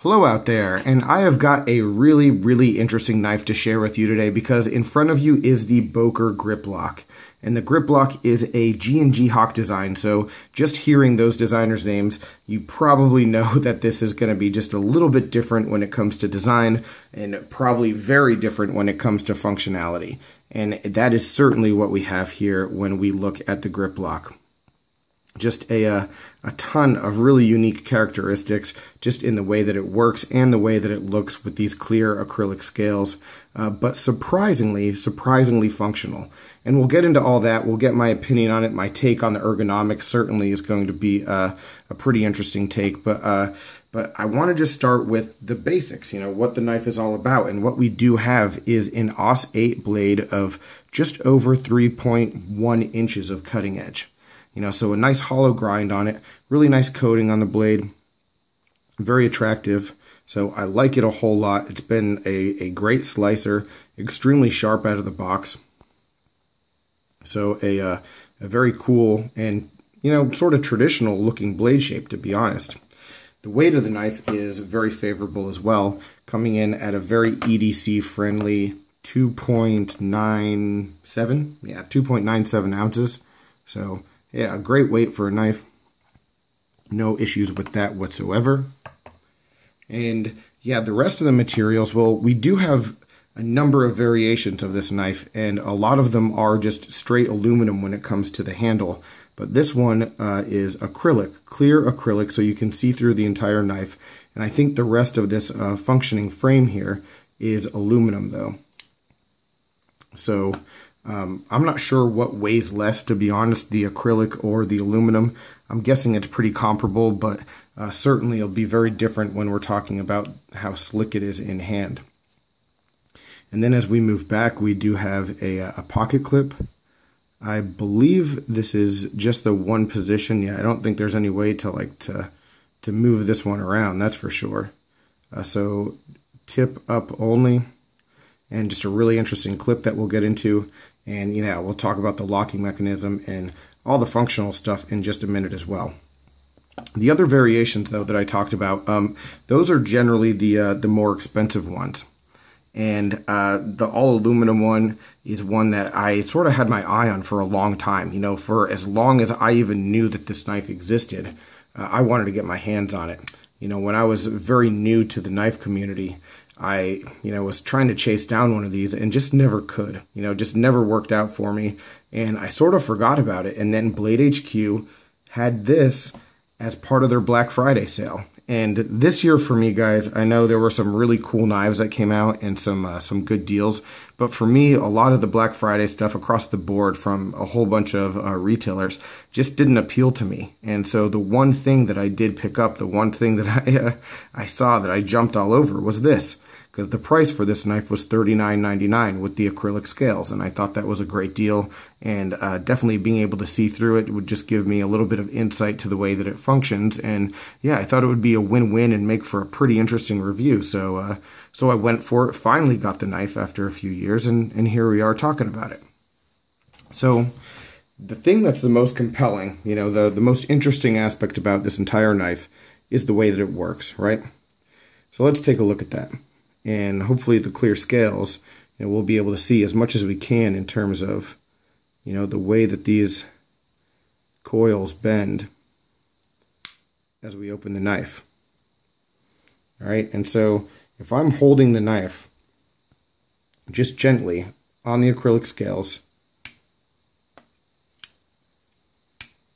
Hello out there, and I have got a really interesting knife to share with you today because in front of you is the Boker Griploc. And the Griploc is a G&G Hawk design, so just hearing those designers' names, you probably know that this is going to be just a little bit different when it comes to design, and probably very different when it comes to functionality. And that is certainly what we have here when we look at the Griploc. Just a ton of really unique characteristics just in the way that it works and the way that it looks with these clear acrylic scales, but surprisingly functional. And we'll get into all that. We'll get my opinion on it. My take on the ergonomics certainly is going to be a pretty interesting take, but I want to just start with the basics, what the knife is all about. And what we do have is an AUS 8 blade of just over 3.1 inches of cutting edge. So a nice hollow grind on it, really nice coating on the blade, very attractive. So I like it a whole lot. It's been a great slicer, extremely sharp out of the box. So a very cool and, sort of traditional looking blade shape, to be honest. The weight of the knife is very favorable as well, coming in at a very EDC friendly 2.97, 2.97 ounces. So yeah, a great weight for a knife. No issues with that whatsoever. And yeah, the rest of the materials, well, we do have a number of variations of this knife, and a lot of them are just straight aluminum when it comes to the handle. But this one is acrylic, clear acrylic, so you can see through the entire knife. And I think the rest of this functioning frame here is aluminum though. So I'm not sure what weighs less, to be honest, the acrylic or the aluminum. I'm guessing it's pretty comparable, but certainly it'll be very different when we're talking about how slick it is in hand. And then as we move back, we do have a pocket clip. I believe this is just the one position. Yeah, I don't think there's any way to move this one around, that's for sure. So tip up only, and just a really interesting clip that we'll get into. And we'll talk about the locking mechanism and all the functional stuff in just a minute as well. The other variations though that I talked about, those are generally the more expensive ones. And the all aluminum one is one that I sort of had my eye on for a long time. For as long as I even knew that this knife existed, I wanted to get my hands on it. When I was very new to the knife community, I, was trying to chase down one of these and just never could, just never worked out for me. And I sort of forgot about it. And then Blade HQ had this as part of their Black Friday sale. And this year for me, guys, I know there were some really cool knives that came out and some good deals. But for me, a lot of the Black Friday stuff across the board from a whole bunch of retailers just didn't appeal to me. And so the one thing that I did pick up, the one thing that I saw that I jumped all over was this. Because the price for this knife was $39.99 with the acrylic scales, and I thought that was a great deal, and definitely being able to see through it would just give me a little bit of insight to the way that it functions, and yeah, I thought it would be a win-win and make for a pretty interesting review, so I went for it, finally got the knife after a few years, and here we are talking about it. So the thing that's the most compelling, the most interesting aspect about this entire knife is the way that it works, right? So let's take a look at that. And hopefully the clear scales, we'll be able to see as much as we can in terms of, the way that these coils bend as we open the knife. All right, and so if I'm holding the knife just gently on the acrylic scales,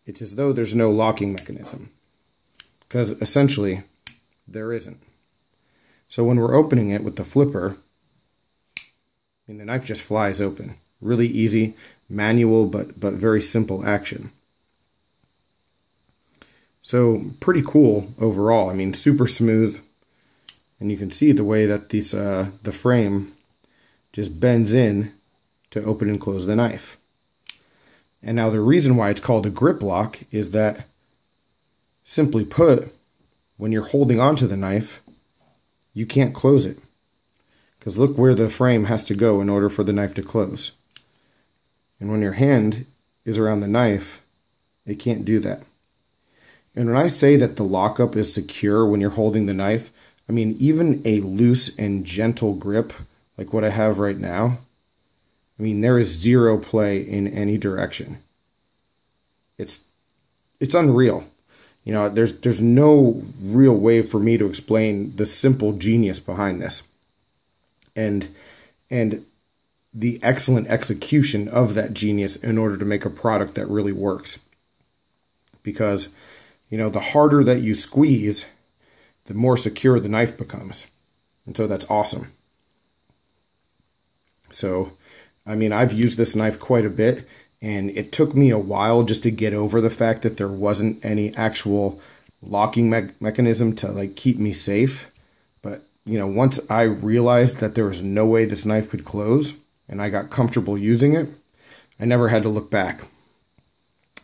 it's as though there's no locking mechanism, because essentially there isn't. So when we're opening it with the flipper, the knife just flies open. Really easy, manual, but very simple action. So pretty cool overall. Super smooth. And you can see the way that these the frame just bends in to open and close the knife. And now the reason why it's called a Griploc is that, simply put, when you're holding onto the knife, you can't close it, because look where the frame has to go in order for the knife to close. And when your hand is around the knife, it can't do that. And when I say that the lockup is secure when you're holding the knife, I mean, even a loose and gentle grip like what I have right now, I mean, there is zero play in any direction. It's unreal. You know, there's no real way for me to explain the simple genius behind this. And the excellent execution of that genius in order to make a product that really works. Because, you know, the harder that you squeeze, the more secure the knife becomes. And so that's awesome. So, I mean, I've used this knife quite a bit, and it took me a while just to get over the fact that there wasn't any actual locking mechanism to like keep me safe. But, you know, once I realized that there was no way this knife could close and I got comfortable using it, I never had to look back.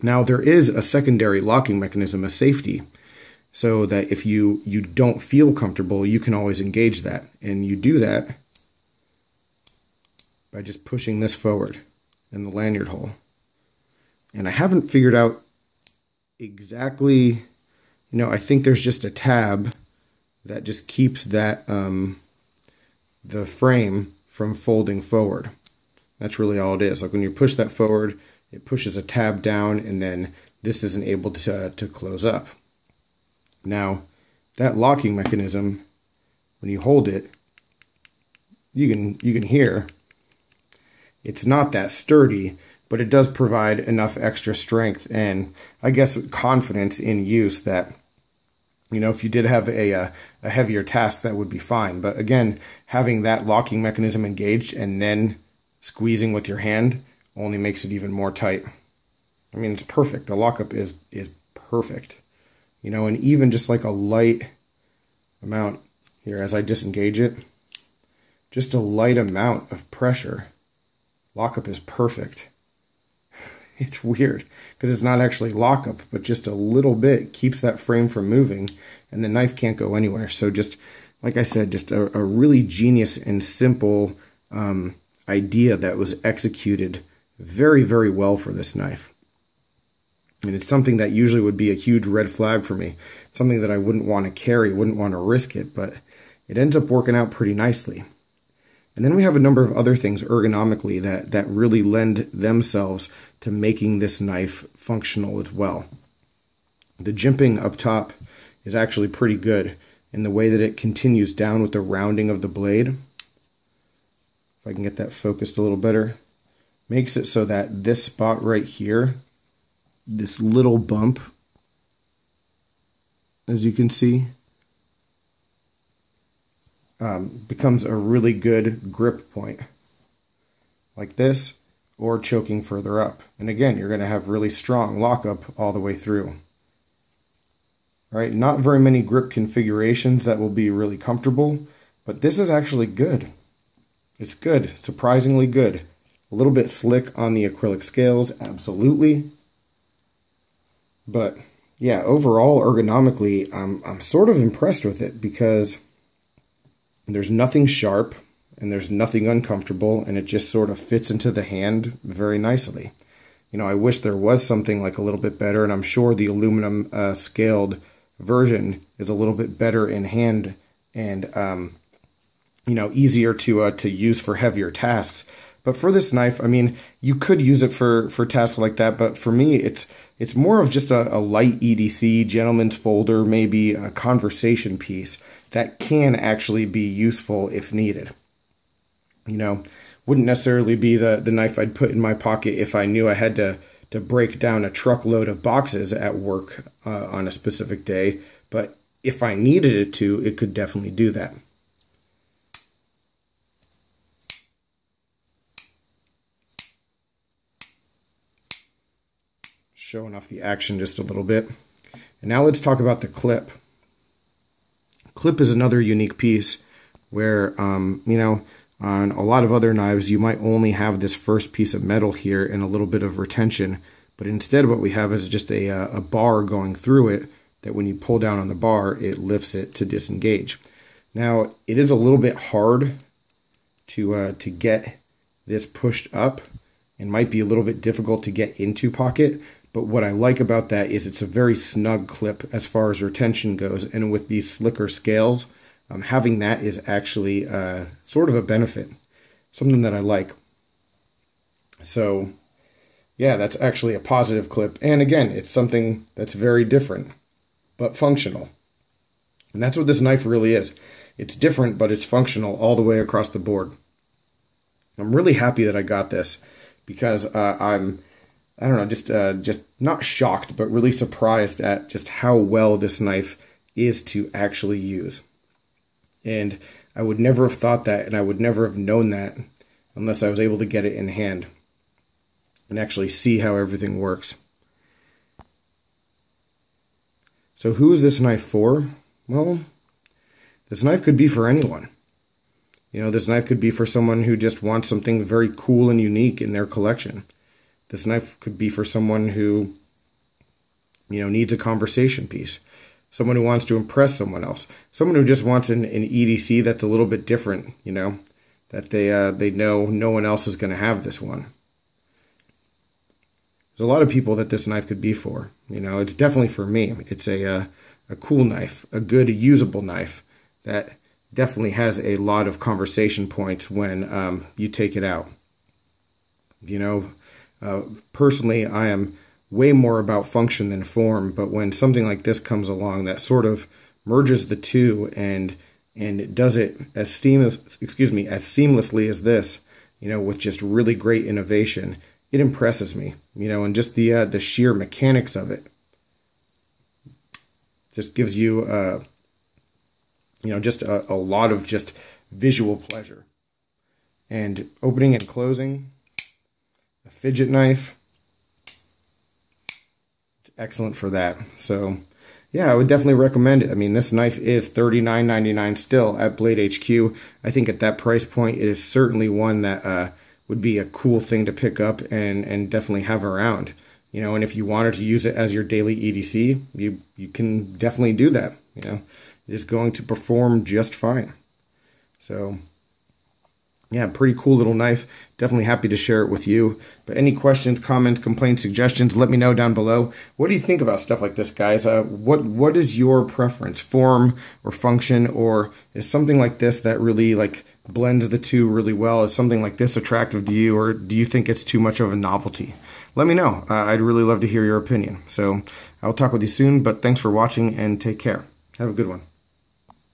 Now, there is a secondary locking mechanism, a safety, so that if you don't feel comfortable, you can always engage that. And you do that by just pushing this forward in the lanyard hole. And I haven't figured out exactly, you know, I think there's just a tab that just keeps that, the frame from folding forward. That's really all it is. Like when you push that forward, it pushes a tab down, and then this isn't able to close up. Now, that locking mechanism, when you hold it, you can hear it's not that sturdy, but it does provide enough extra strength and I guess confidence in use that, you know, if you did have a heavier task, that would be fine. But again, having that locking mechanism engaged and then squeezing with your hand only makes it even more tight. I mean, it's perfect. The lockup is perfect. You know, and even just like a light amount here as I disengage it, just a light amount of pressure, lockup is perfect. It's weird because it's not actually lockup, but just a little bit keeps that frame from moving and the knife can't go anywhere. So just, like I said, just a really genius and simple idea that was executed very, very well for this knife. And it's something that usually would be a huge red flag for me. Something that I wouldn't want to carry, wouldn't want to risk it, but it ends up working out pretty nicely. And then we have a number of other things ergonomically that really lend themselves to making this knife functional as well. The jimping up top is actually pretty good in the way that it continues down with the rounding of the blade. If I can get that focused a little better. Makes it so that this spot right here, this little bump, as you can see, becomes a really good grip point, like this, or choking further up. And again, you're going to have really strong lockup all the way through. All right, not very many grip configurations that will be really comfortable, but this is actually good. It's good, surprisingly good. A little bit slick on the acrylic scales, absolutely. But yeah, overall, ergonomically, I'm sort of impressed with it because there's nothing sharp and there's nothing uncomfortable, and it just sort of fits into the hand very nicely. You know, I wish there was something like a little bit better, and I'm sure the aluminum scaled version is a little bit better in hand and you know, easier to use for heavier tasks. But for this knife, I mean, you could use it for tasks like that, but for me, it's more of just a light EDC, gentleman's folder, maybe a conversation piece that can actually be useful if needed. You know, wouldn't necessarily be the knife I'd put in my pocket if I knew I had to break down a truckload of boxes at work on a specific day, but if I needed it to, it could definitely do that. Showing off the action just a little bit. And now let's talk about the clip. Clip is another unique piece where, you know, on a lot of other knives, you might only have this first piece of metal here and a little bit of retention. But instead what we have is just a bar going through it that when you pull down on the bar, it lifts it to disengage. Now, it is a little bit hard to get this pushed up and might be a little bit difficult to get into pocket. But what I like about that is it's a very snug clip as far as retention goes. And with these slicker scales, having that is actually sort of a benefit, something that I like. So yeah, that's actually a positive clip. And again, it's something that's very different, but functional. And that's what this knife really is. It's different, but it's functional all the way across the board. I'm really happy that I got this because I don't know, just not shocked, but really surprised at just how well this knife is to actually use. And I would never have thought that, and I would never have known that unless I was able to get it in hand and actually see how everything works. So who is this knife for? Well, this knife could be for anyone. You know, this knife could be for someone who just wants something very cool and unique in their collection. This knife could be for someone who, you know, needs a conversation piece. Someone who wants to impress someone else. Someone who just wants an EDC that's a little bit different, you know, that they know no one else is going to have this one. There's a lot of people that this knife could be for. You know, it's definitely for me. It's a cool knife, a good usable knife that definitely has a lot of conversation points when you take it out. You know, personally, I am way more about function than form, but when something like this comes along that sort of merges the two and it does it as seamlessly as this, you know, with just really great innovation, it impresses me, you know, and just the sheer mechanics of it just gives you, you know, just a lot of just visual pleasure. And opening and closing, a fidget knife, it's excellent for that. So yeah, I would definitely recommend it. I mean, this knife is $39.99 still at Blade HQ. I think at that price point, it is certainly one that would be a cool thing to pick up and definitely have around. You know, and if you wanted to use it as your daily EDC, you can definitely do that. You know, it's going to perform just fine. So yeah, pretty cool little knife. Definitely happy to share it with you. But any questions, comments, complaints, suggestions, let me know down below. What do you think about stuff like this, guys? What is your preference, form or function, or is something like this that really like blends the two really well? Is something like this attractive to you, or do you think it's too much of a novelty? Let me know. I'd really love to hear your opinion. So I'll talk with you soon, but thanks for watching and take care. Have a good one.